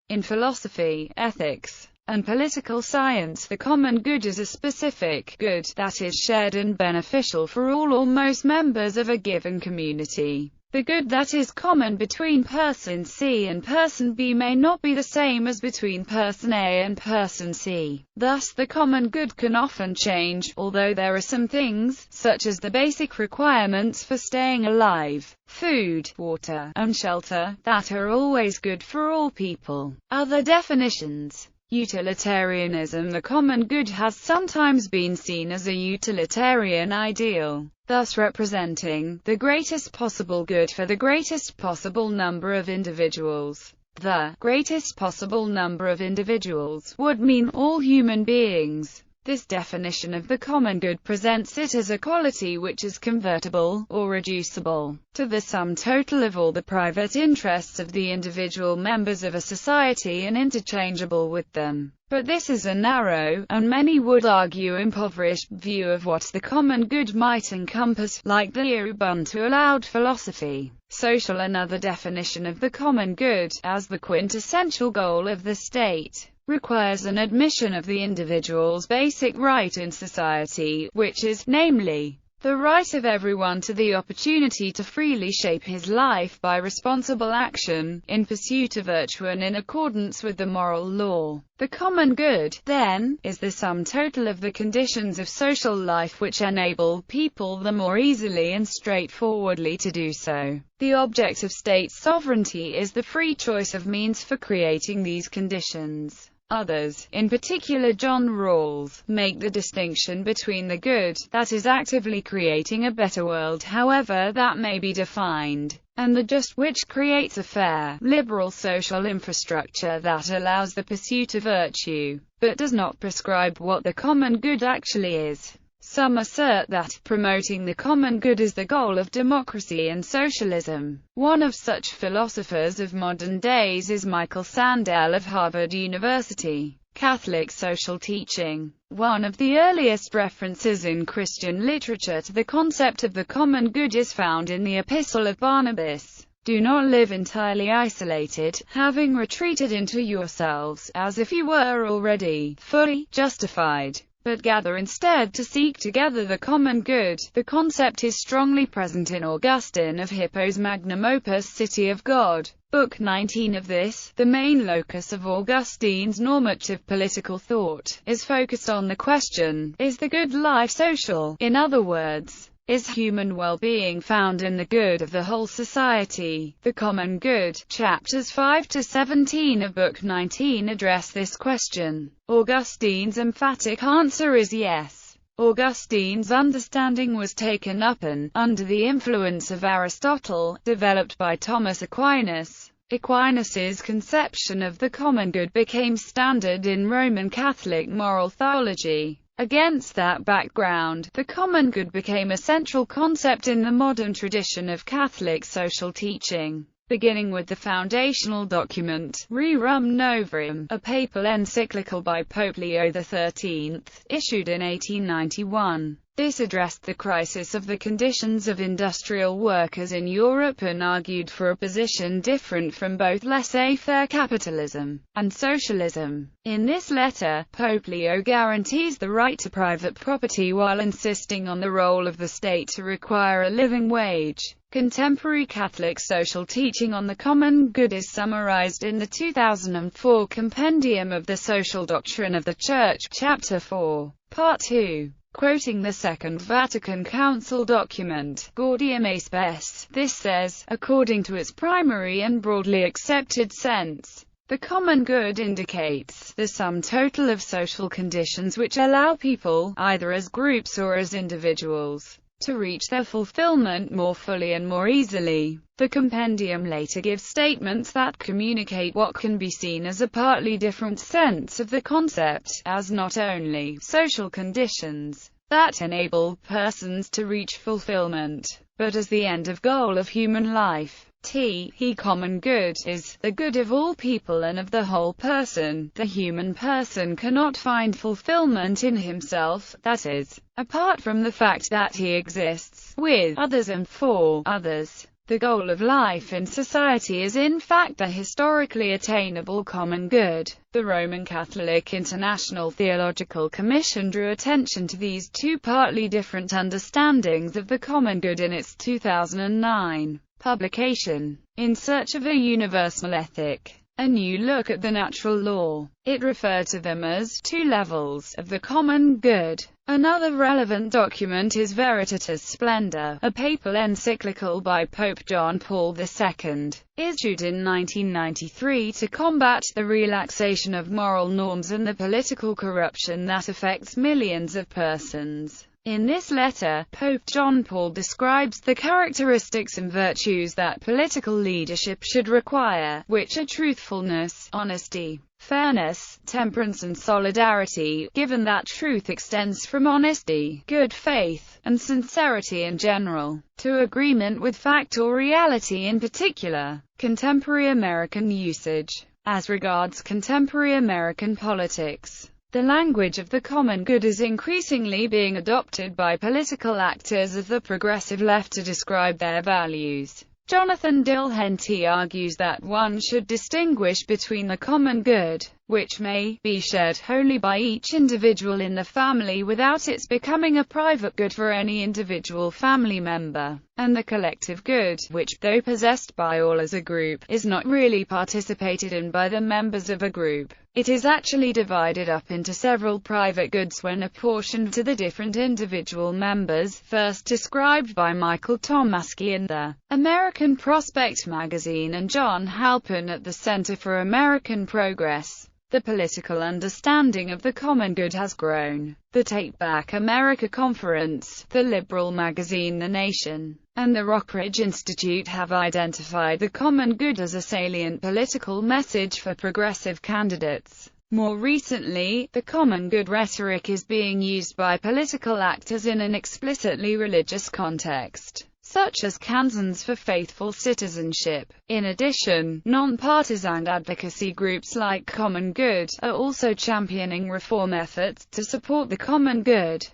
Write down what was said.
In philosophy, ethics, and political science, the common good is a specific good that is shared and beneficial for all or most members of a given community. The good that is common between person C and person B may not be the same as between person A and person C. Thus, the common good can often change, although there are some things, such as the basic requirements for staying alive, food, water, and shelter, that are always good for all people. Other definitions. Utilitarianism. The common good has sometimes been seen as a utilitarian ideal, thus representing the greatest possible good for the greatest possible number of individuals. The greatest possible number of individuals would mean all human beings. This definition of the common good presents it as a quality which is convertible, or reducible, to the sum total of all the private interests of the individual members of a society and interchangeable with them. But this is a narrow, and many would argue impoverished, view of what the common good might encompass, like the Ubuntu allowed philosophy. Social. Another definition of the common good, as the quintessential goal of the state, requires an admission of the individual's basic right in society, which is, namely, the right of everyone to the opportunity to freely shape his life by responsible action, in pursuit of virtue and in accordance with the moral law. The common good, then, is the sum total of the conditions of social life which enable people the more easily and straightforwardly to do so. The object of state sovereignty is the free choice of means for creating these conditions. Others, in particular John Rawls, make the distinction between the good, that is actively creating a better world however that may be defined, and the just, which creates a fair, liberal social infrastructure that allows the pursuit of virtue, but does not prescribe what the common good actually is. Some assert that promoting the common good is the goal of democracy and socialism. One of such philosophers of modern days is Michael Sandel of Harvard University. Catholic social teaching. One of the earliest references in Christian literature to the concept of the common good is found in the Epistle of Barnabas. Do not live entirely isolated, having retreated into yourselves, as if you were already fully justified, but gather instead to seek together the common good. The concept is strongly present in Augustine of Hippo's magnum opus City of God, Book 19 of this. The main locus of Augustine's normative political thought is focused on the question, is the good life social? In other words, is human well-being found in the good of the whole society? The common good. Chapters 5 to 17 of Book 19 address this question. Augustine's emphatic answer is yes. Augustine's understanding was taken up and, under the influence of Aristotle, developed by Thomas Aquinas. Aquinas's conception of the common good became standard in Roman Catholic moral theology. Against that background, the common good became a central concept in the modern tradition of Catholic social teaching, beginning with the foundational document, Rerum Novarum, a papal encyclical by Pope Leo XIII, issued in 1891. This addressed the crisis of the conditions of industrial workers in Europe and argued for a position different from both laissez-faire capitalism and socialism. In this letter, Pope Leo guarantees the right to private property while insisting on the role of the state to require a living wage. Contemporary Catholic social teaching on the common good is summarized in the 2004 Compendium of the Social Doctrine of the Church, Chapter 4, Part 2. Quoting the Second Vatican Council document, Gaudium et Spes, this says, according to its primary and broadly accepted sense, the common good indicates the sum total of social conditions which allow people, either as groups or as individuals, to reach their fulfillment more fully and more easily. The compendium later gives statements that communicate what can be seen as a partly different sense of the concept, as not only social conditions that enable persons to reach fulfillment, but as the end of goal of human life. The common good is the good of all people and of the whole person. The human person cannot find fulfillment in himself, that is, apart from the fact that he exists with others and for others. The goal of life in society is in fact the historically attainable common good. The Roman Catholic International Theological Commission drew attention to these two partly different understandings of the common good in its 2009 publication, In Search of a Universal Ethic, A New Look at the Natural Law. It referred to them as two levels of the common good. Another relevant document is Veritatis Splendor, a papal encyclical by Pope John Paul II, issued in 1993 to combat the relaxation of moral norms and the political corruption that affects millions of persons. In this letter, Pope John Paul describes the characteristics and virtues that political leadership should require, which are truthfulness, honesty, fairness, temperance and solidarity, given that truth extends from honesty, good faith, and sincerity in general, to agreement with fact or reality in particular. Contemporary American usage. As regards contemporary American politics, the language of the common good is increasingly being adopted by political actors of the progressive left to describe their values. Jonathan Dill-Henty argues that one should distinguish between the common good, which may be shared wholly by each individual in the family without its becoming a private good for any individual family member, and the collective good, which, though possessed by all as a group, is not really participated in by the members of a group. It is actually divided up into several private goods when apportioned to the different individual members, first described by Michael Tomasky in The American Prospect magazine and John Halpern at the Center for American Progress. The political understanding of the common good has grown. The Take Back America Conference, the liberal magazine The Nation, and the Rockridge Institute have identified the common good as a salient political message for progressive candidates. More recently, the common good rhetoric is being used by political actors in an explicitly religious context, such as Kansans for Faithful Citizenship. In addition, non-partisan advocacy groups like Common Good are also championing reform efforts to support the common good.